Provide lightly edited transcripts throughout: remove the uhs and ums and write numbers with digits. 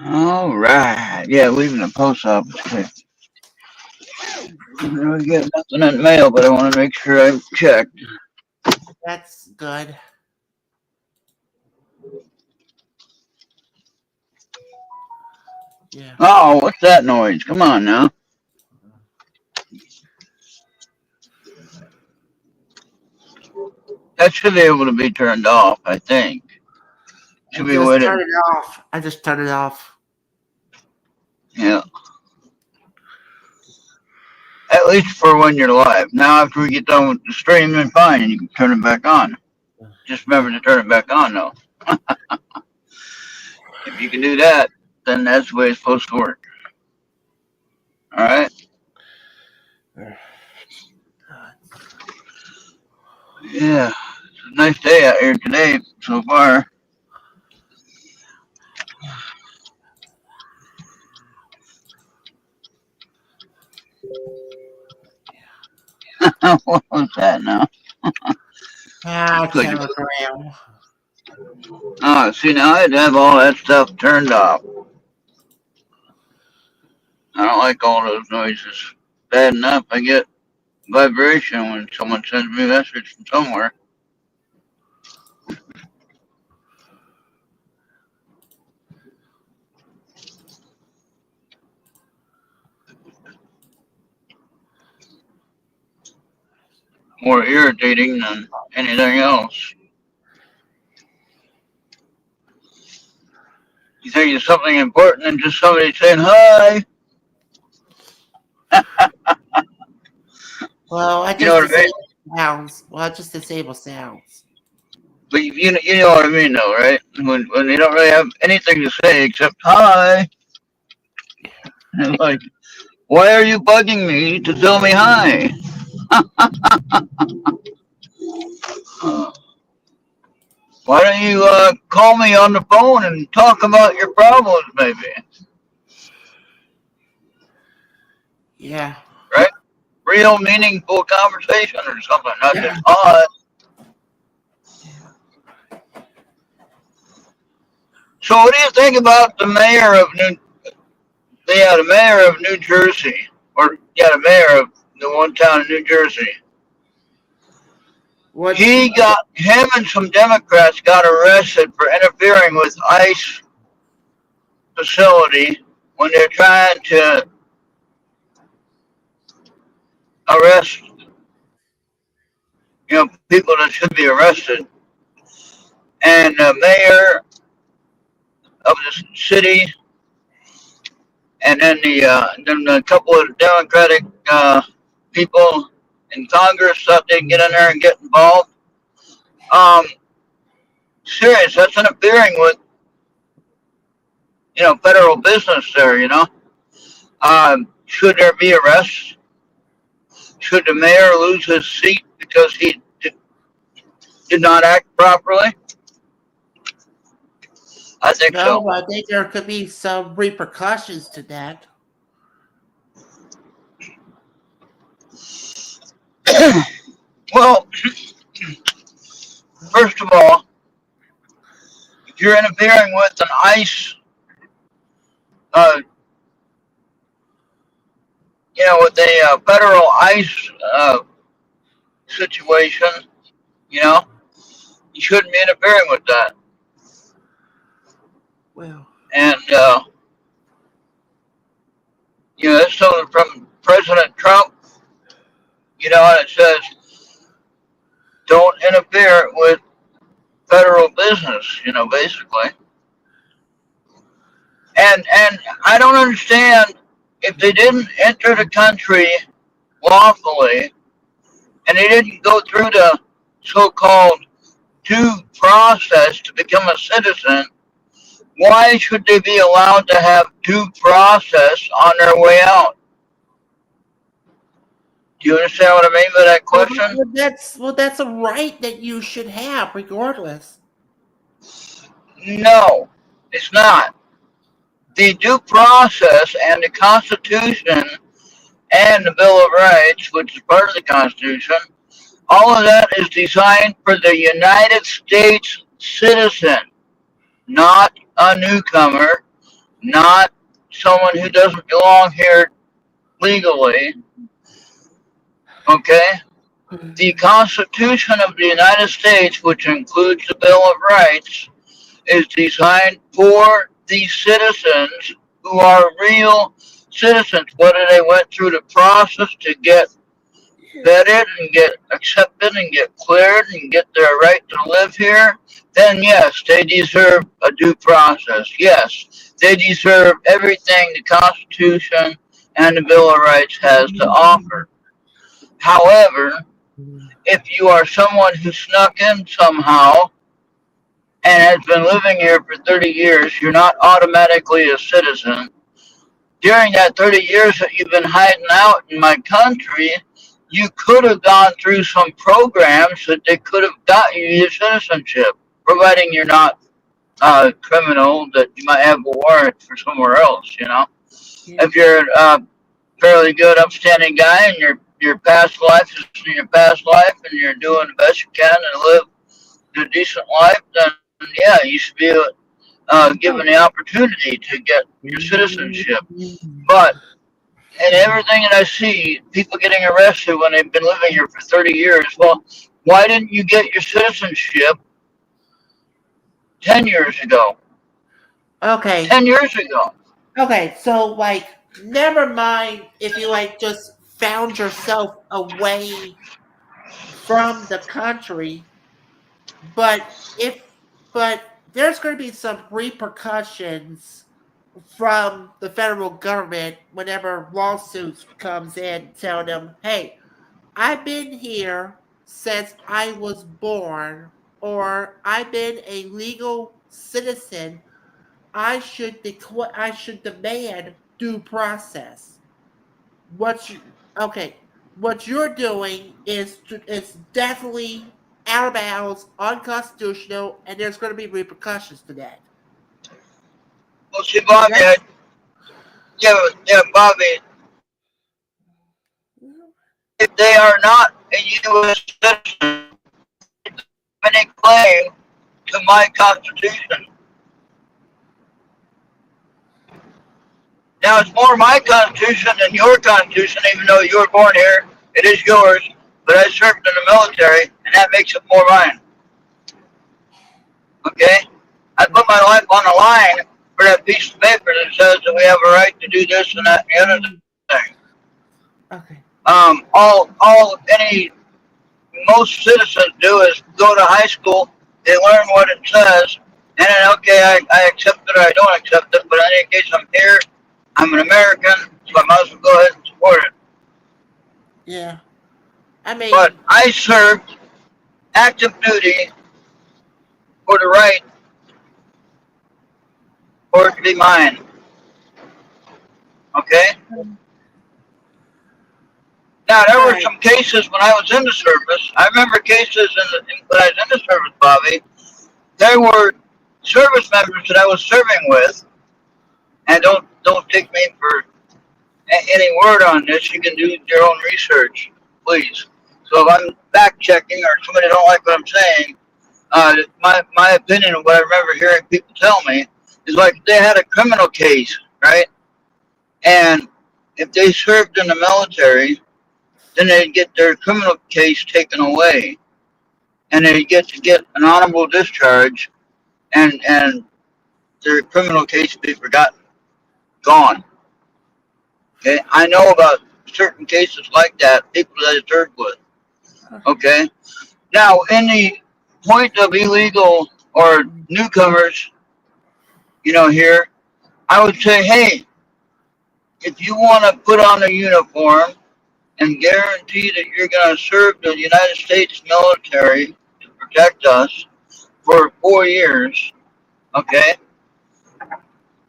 All right. Yeah, leaving the post office quick. I really get nothing in the mail, but I want to make sure I check. That's good. Yeah. Oh, what's that noise? Come on now. That should be able to be turned off, I think. I Should be just waiting. turned it off. I just turned it off. Yeah. At least for when you're live. Now, after we get done with the stream, then fine, you can turn it back on. Just remember to turn it back on, though. If you can do that, then that's the way it's supposed to work. All right? Yeah. It's a nice day out here today so far. What was that now? Click. Telegram. Oh, see, now I had to have all that stuff turned off. I don't like all those noises. Bad enough, I get vibration when someone sends me a message from somewhere. More irritating than anything else. You think it's something important than just somebody saying hi? Well, I You know just what I mean? disabled sounds. Well, I just disabled sounds. But you know what I mean, though, right? When they don't really have anything to say except hi. It's like, why are you bugging me to tell me hi? Uh, why don't you call me on the phone and talk about your problems, maybe? Yeah. Right? Real meaningful conversation or something, not just hi. So, what do you think about the mayor of New Jersey, or yeah, the mayor of the one town in New Jersey? What? Him and some Democrats got arrested for interfering with ICE facility when they're trying to arrest, people that should be arrested. And the mayor of the city, and then a couple of Democratic people in Congress thought they'd get in there and get involved. Um, Serious, that's interfering with federal business there. Should there be arrests? Should the mayor lose his seat because he did not act properly? I think so. No, I think there could be some repercussions to that. Well, first of all, if you're interfering with an ICE, uh, with a federal ICE situation, you know, you shouldn't be interfering with that. Well, And this is something from President Trump, and it says don't interfere with federal business, basically. And I don't understand if they didn't enter the country lawfully and they didn't go through the so-called due process to become a citizen, why should they be allowed to have due process on their way out? Do you understand what I mean by that question? that's a right that you should have, regardless. No, it's not. The due process and the Constitution and the Bill of Rights, which is part of the Constitution, all of that is designed for the United States citizen, not a newcomer, not someone who doesn't belong here legally. Okay? The Constitution of the United States, which includes the Bill of Rights, is designed for the citizens who are real citizens, whether they went through the process to get vetted and get accepted and get cleared and get their right to live here, then yes, they deserve a due process. Yes, they deserve everything the Constitution and the Bill of Rights has to offer. However, if you are someone who snuck in somehow and has been living here for 30 years, you're not automatically a citizen. During that 30 years that you've been hiding out in my country, you could have gone through some programs that they could have got you your citizenship, providing you're not a criminal that you might have a warrant for somewhere else, you know. Yeah. If you're a fairly good, upstanding guy and your past life is your past life and you're doing the best you can and live a decent life, then yeah, you should be given the opportunity to get your citizenship. But in everything that I see, people getting arrested when they've been living here for 30 years, well, why didn't you get your citizenship 10 years ago? Okay. 10 years ago. Okay, so like, never mind if you like just found yourself away from the country, but there's going to be some repercussions from the federal government whenever lawsuits comes in telling them, hey, I've been here since I was born, or I've been a legal citizen. I should demand due process. What you okay? What you're doing is definitely out of bounds, unconstitutional, and there's going to be repercussions to that. Well, see, Bobby, That's, yeah, Bobby, if they are not a U.S. citizen, any claim to my Constitution. Now, it's more my Constitution than your Constitution, even though you were born here. It is yours, but I served in the military, and that makes it more mine. Okay? I put my life on the line for that piece of paper that says that we have a right to do this and that and the other thing. okay. Most citizens do is go to high school, they learn what it says, and then, okay, I accept it or I don't accept it, but in any case, I'm here, I'm an American, so I might as well go ahead and support it. Yeah. I mean, But I served active duty for the right for it to be mine. Okay? Now, there were some cases when I was in the service. I remember cases when I was in the service, Bobby. There were service members that I was serving with, and don't take me for any word on this. You can do your own research, please. So if I'm fact checking or somebody don't like what I'm saying, my opinion of what I remember hearing people tell me is like they had a criminal case, right? And if they served in the military, then they'd get their criminal case taken away, and they'd get to get an honorable discharge, and their criminal case would be forgotten, gone. Okay, I know about certain cases like that, people that I served with. Okay, now in the point of illegal or newcomers, here, I would say, hey, if you want to put on a uniform and guarantee that you're going to serve the United States military to protect us for 4 years, okay,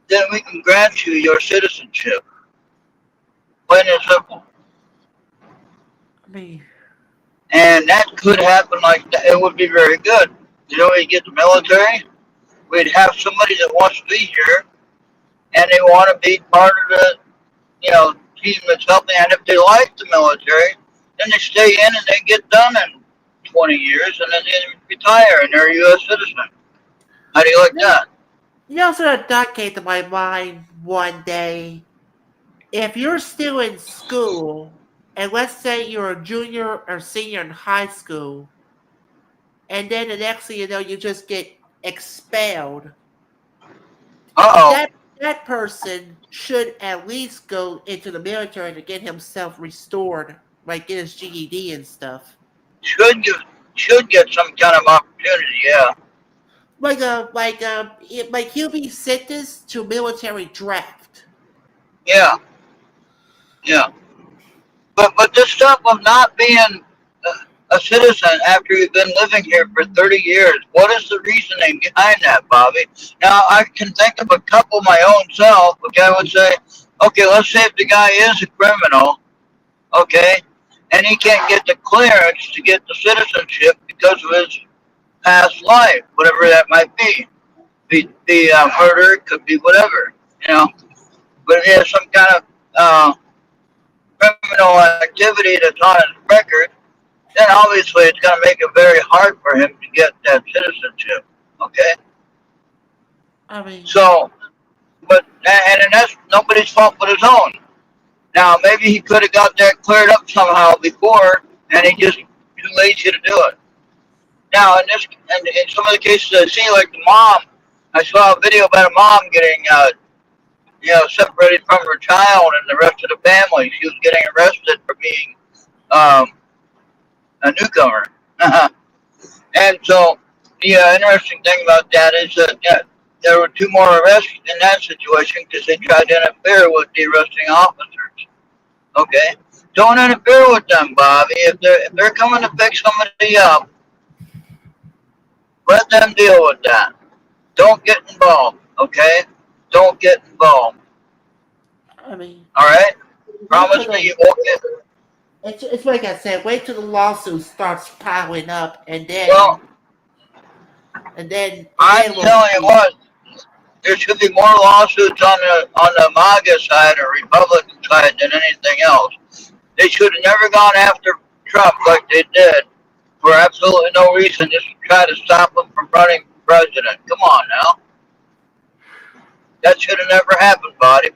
then we can grant you your citizenship. Plain and simple. I mean, And that could happen like that. It would be very good. You get the military, we'd have somebody that wants to be here, and they want to be part of the, team that's helping. And if they like the military, then they stay in and they get done in 20 years, and then they retire and they're a U.S. citizen. How do you like that? You know, sort of thought came to my mind one day. If you're still in school, and let's say you're a junior or senior in high school, and then the next thing you know, you just get expelled, Uh-oh. that person should at least go into the military to get himself restored, like get his GED and stuff. Should get, should get some kind of opportunity, yeah. Like he'll be sentenced to military draft. Yeah, yeah. But this stuff of not being a citizen after you've been living here for 30 years, what is the reasoning behind that, Bobby? Now, I can think of a couple my own self, which I would say, okay, let's say if the guy is a criminal, okay, and he can't get the clearance to get the citizenship because of his past life, whatever that might be. Be murder, it could be whatever, you know. But if he has some kind of criminal activity that's on his record, then obviously it's going to make it very hard for him to get that citizenship. Okay? I mean, So, and that's nobody's fault but his own. Now, maybe he could have got that cleared up somehow before, and he just too lazy to do it. Now, in some of the cases I see, like the mom, I saw a video about a mom getting, separated from her child and the rest of the family. She was getting arrested for being um, a newcomer. And so, the interesting thing about that is that there were two more arrests in that situation because they tried to interfere with the arresting officers. Okay? Don't interfere with them, Bobby. If they're coming to pick somebody up, let them deal with that. Don't get involved, okay? Don't get involved. I mean, All right? wait Promise till me the you won't get. it's like I said, wait till the lawsuit starts piling up, Well, and I'm then we'll telling you see. what. There should be more lawsuits on the MAGA side or Republican side than anything else. They should have never gone after Trump like they did for absolutely no reason, just to try to stop him from running for president. Come on now. That should have never happened, Bobby.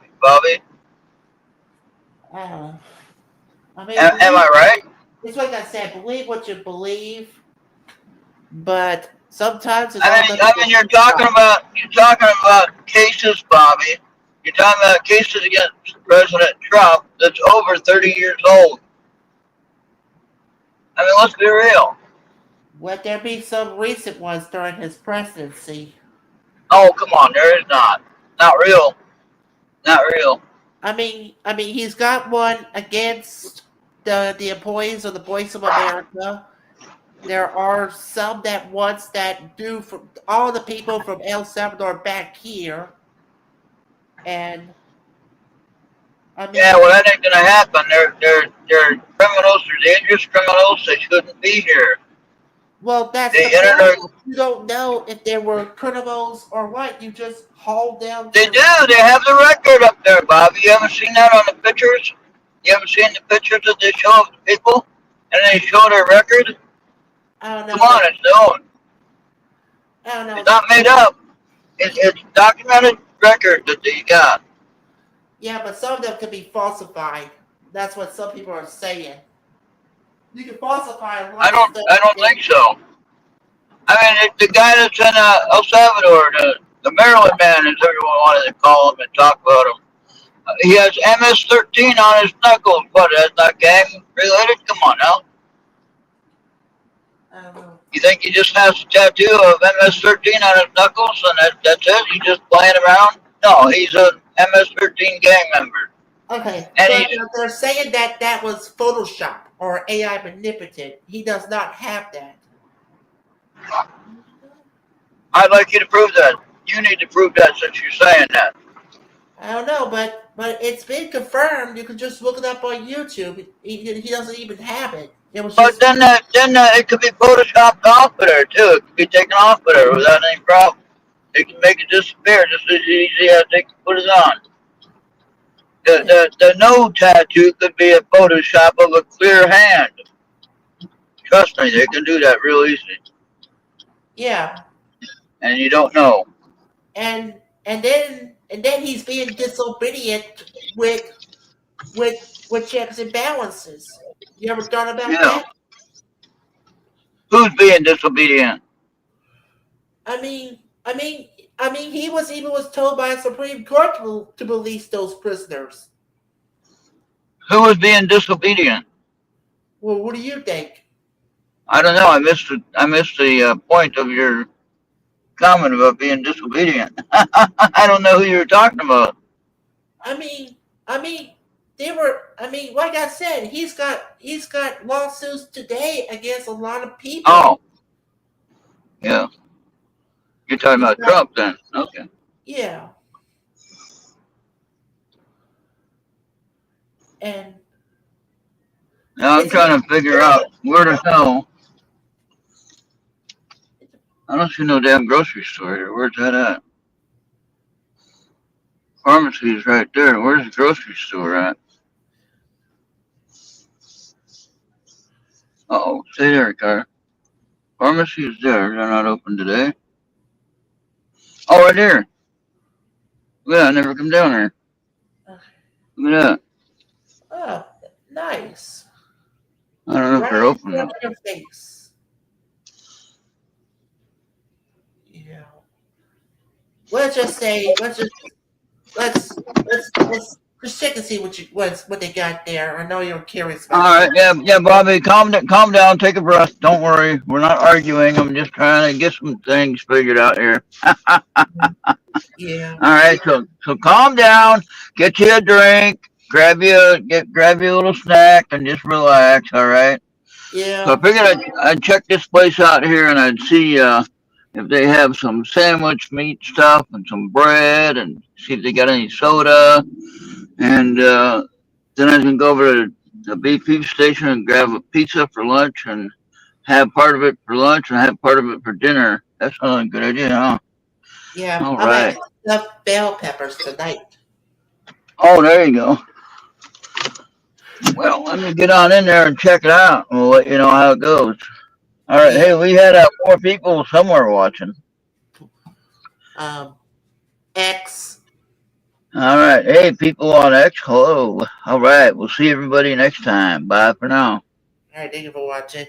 I don't know. I mean, Am believe I right? it's like I said, believe what you believe, but sometimes it's all I mean, gonna get shot. you're talking about cases, Bobby. You're talking about cases against President Trump that's over 30 years old. I mean, let's be real. Would there be some recent ones during his presidency? Oh, come on, there is not. Not real. Not real. I mean, he's got one against the employees of the Voice of America. There are some that wants that do for all the people from El Salvador back here, and I Yeah, mean, well, that ain't gonna happen. They're criminals. They're dangerous criminals. They shouldn't be here. well, that's the They entered. problem. You don't know if they were criminals or what. You just haul them They to. do. They have the record up there, Bobby. You haven't seen that on the pictures? You haven't seen the pictures that they show of the people, and they show their record. I don't Come know, on, but it's known. I don't It's know. not made up. It's documented record that they got. Yeah, but some of them could be falsified. That's what some people are saying. You can falsify a lot of stuff. I don't think so. I mean, the guy that's in El Salvador, the Maryland man, as everyone wanted to call him and talk about him. He has MS-13 on his knuckles. What? That's not gang related? Come on now. I don't know. You think he just has a tattoo of MS-13 on his knuckles and that's it? He's just playing around? No, he's a MS-13 gang member. Okay, And but he's, they're saying that that was Photoshop or AI manipulated. He does not have that. I'd like you to prove that. You need to prove that since you're saying that. I don't know, but it's been confirmed. You can just look it up on YouTube. He doesn't even have it. It was But just then it could be photoshopped off of there too. It could be taken off of there without any problem. They can make it disappear just as easy as they can put it on. The no tattoo could be a Photoshop of a clear hand. Trust me, they can do that real easy. yeah, And you don't know. and and then he's being disobedient with checks and balances. You ever thought about Yeah. that? Who's being disobedient? I mean, I mean, he was told by the Supreme Court to release those prisoners. Who was being disobedient? Well, what do you think? I don't know. I missed the point of your comment about being disobedient. I don't know who you're talking about. I mean, I mean, they were. I mean, like I said, he's got lawsuits today against a lot of people. Oh, yeah. You're talking He's about got, Trump then. Okay. yeah, and Now I'm it's a trying to figure out where to go. I don't see no damn grocery store here. Where's that at? Pharmacy is right there. Where's the grocery store at? Uh-oh. Stay there, car. Pharmacy is there. They're not open today. Oh, right there. Yeah, I never come down there. Look at that. oh, nice. I don't know if they're Right in open front though. of your face. Yeah. Let's just say, let's just check and see what they got there. I know you're curious All about right, something. yeah, Bobby, calm down, take a breath. Don't worry, we're not arguing. I'm just trying to get some things figured out here. Yeah. All right, so calm down, get you a drink, grab you a little snack, and just relax. All right. So I Yeah. figured I'd check this place out here, and I'd see if they have some sandwich meat stuff and some bread, and see if they got any soda, and then I can go over to the beef station and grab a pizza for lunch and have part of it for lunch and have part of it for dinner. That's not a good idea, huh? Yeah. All I'm right. having stuffed bell peppers tonight. Oh, there you go. Well, let me get on in there and check it out. We'll let you know how it goes. All right. Yeah. Hey, we had more people somewhere watching. Um. X. All right. Hey, people on X, hello. All right. We'll see everybody next time. Bye for now. All right. Thank you for watching.